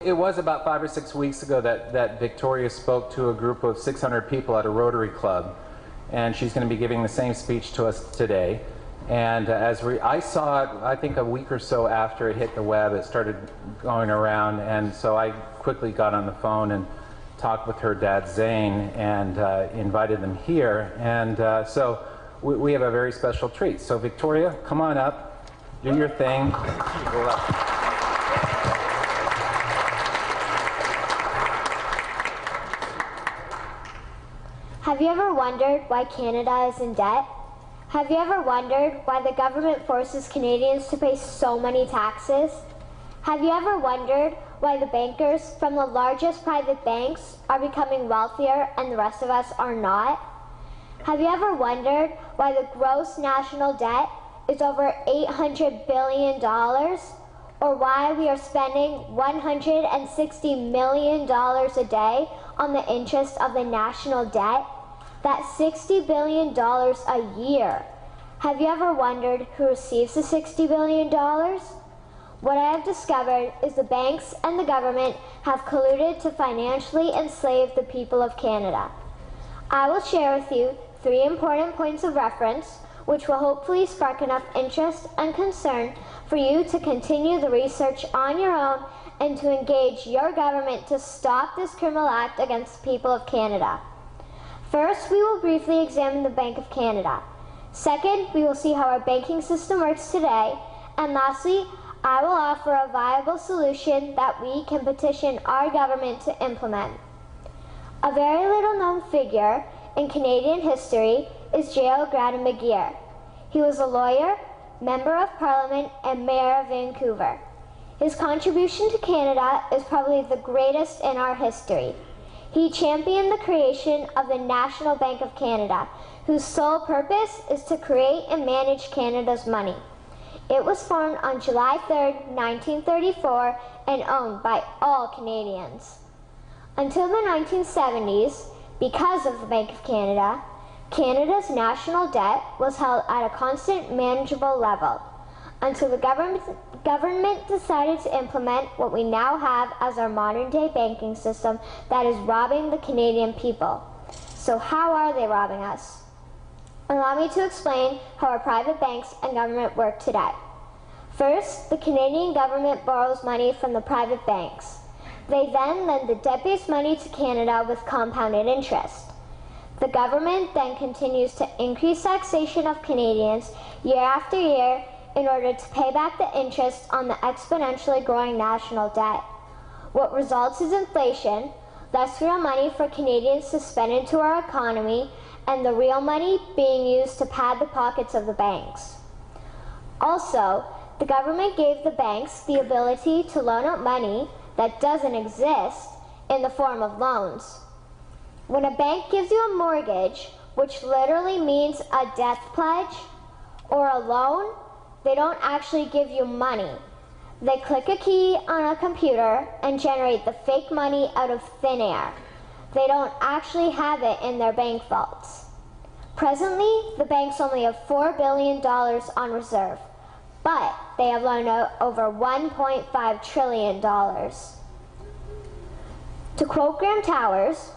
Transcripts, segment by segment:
It was about 5 or 6 weeks ago that Victoria spoke to a group of 600 people at a Rotary Club, and she's going to be giving the same speech to us today. And I saw it, I think a week or so after it hit the web, it started going around, and so I quickly got on the phone and talked with her dad Zane and invited them here. And so we have a very special treat. So Victoria, come on up, do your thing. Have you ever wondered why Canada is in debt? Have you ever wondered why the government forces Canadians to pay so many taxes? Have you ever wondered why the bankers from the largest private banks are becoming wealthier and the rest of us are not? Have you ever wondered why the gross national debt is over $800 billion? Or why we are spending $160 million a day on the interest of the national debt? That's $60 billion a year. Have you ever wondered who receives the $60 billion? What I have discovered is the banks and the government have colluded to financially enslave the people of Canada. I will share with you 3 important points of reference, which will hopefully spark enough interest and concern for you to continue the research on your own and to engage your government to stop this criminal act against the people of Canada. First, we will briefly examine the Bank of Canada. Second, we will see how our banking system works today. And lastly, I will offer a viable solution that we can petition our government to implement. A very little known figure in Canadian history is J.L. Grant McGeer. He was a lawyer, Member of Parliament, and Mayor of Vancouver. His contribution to Canada is probably the greatest in our history. He championed the creation of the National Bank of Canada, whose sole purpose is to create and manage Canada's money. It was formed on July 3, 1934, and owned by all Canadians. Until the 1970s, because of the Bank of Canada, Canada's national debt was held at a constant, manageable level, until the government decided to implement what we now have as our modern-day banking system that is robbing the Canadian people. So how are they robbing us? Allow me to explain how our private banks and government work today. First, the Canadian government borrows money from the private banks. They then lend the debt-based money to Canada with compounded interest. The government then continues to increase taxation of Canadians year after year in order to pay back the interest on the exponentially growing national debt. What results is inflation, less real money for Canadians to spend into our economy, and the real money being used to pad the pockets of the banks. Also, the government gave the banks the ability to loan out money that doesn't exist in the form of loans. When a bank gives you a mortgage, which literally means a death pledge, or a loan, they don't actually give you money. They click a key on a computer and generate the fake money out of thin air. They don't actually have it in their bank vaults. Presently, the banks only have $4 billion on reserve, but they have loaned out over $1.5 trillion. To quote Graham Towers,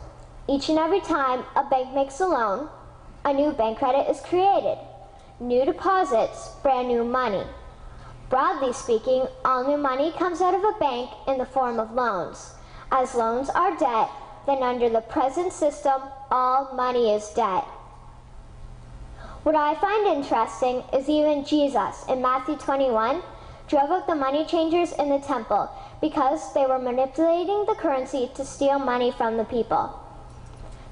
each and every time a bank makes a loan, a new bank credit is created. New deposits, brand new money. Broadly speaking, all new money comes out of a bank in the form of loans. As loans are debt, then under the present system, all money is debt. What I find interesting is even Jesus, in Matthew 21, drove out the money changers in the temple because they were manipulating the currency to steal money from the people.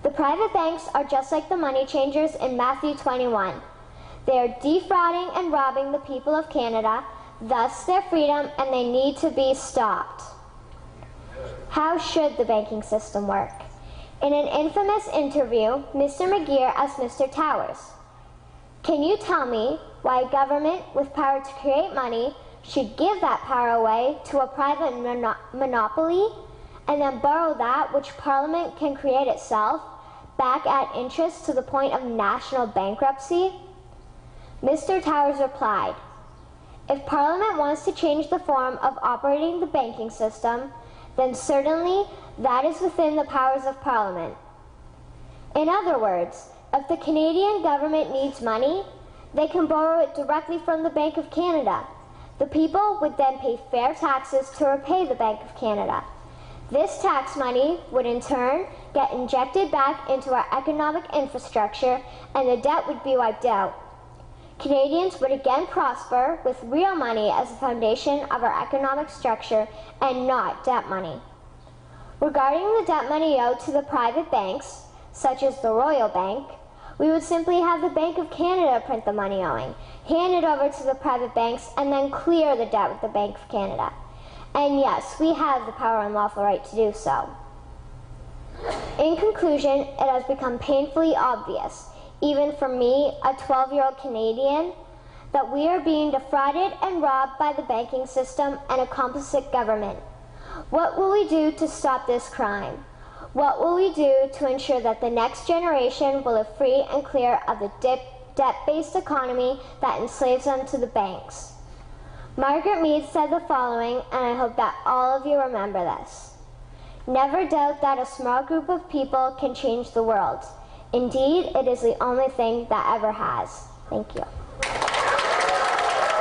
The private banks are just like the money changers in Matthew 21. They are defrauding and robbing the people of Canada, thus their freedom, and they need to be stopped. How should the banking system work? In an infamous interview, Mr. McGeer asked Mr. Towers, "Can you tell me why a government with power to create money should give that power away to a private monopoly and then borrow that which Parliament can create itself back at interest to the point of national bankruptcy?" Mr. Towers replied, "If Parliament wants to change the form of operating the banking system, then certainly that is within the powers of Parliament. In other words, if the Canadian government needs money, they can borrow it directly from the Bank of Canada. The people would then pay fair taxes to repay the Bank of Canada. This tax money would in turn get injected back into our economic infrastructure and the debt would be wiped out. Canadians would again prosper with real money as the foundation of our economic structure and not debt money. Regarding the debt money owed to the private banks, such as the Royal Bank, we would simply have the Bank of Canada print the money owing, hand it over to the private banks, and then clear the debt with the Bank of Canada. And yes, we have the power and lawful right to do so. In conclusion, it has become painfully obvious, even for me, a 12-year-old Canadian, that we are being defrauded and robbed by the banking system and a complicit government. What will we do to stop this crime? What will we do to ensure that the next generation will live free and clear of the debt-based economy that enslaves them to the banks? Margaret Mead said the following, and I hope that all of you remember this. Never doubt that a small group of people can change the world. Indeed, it is the only thing that ever has. Thank you.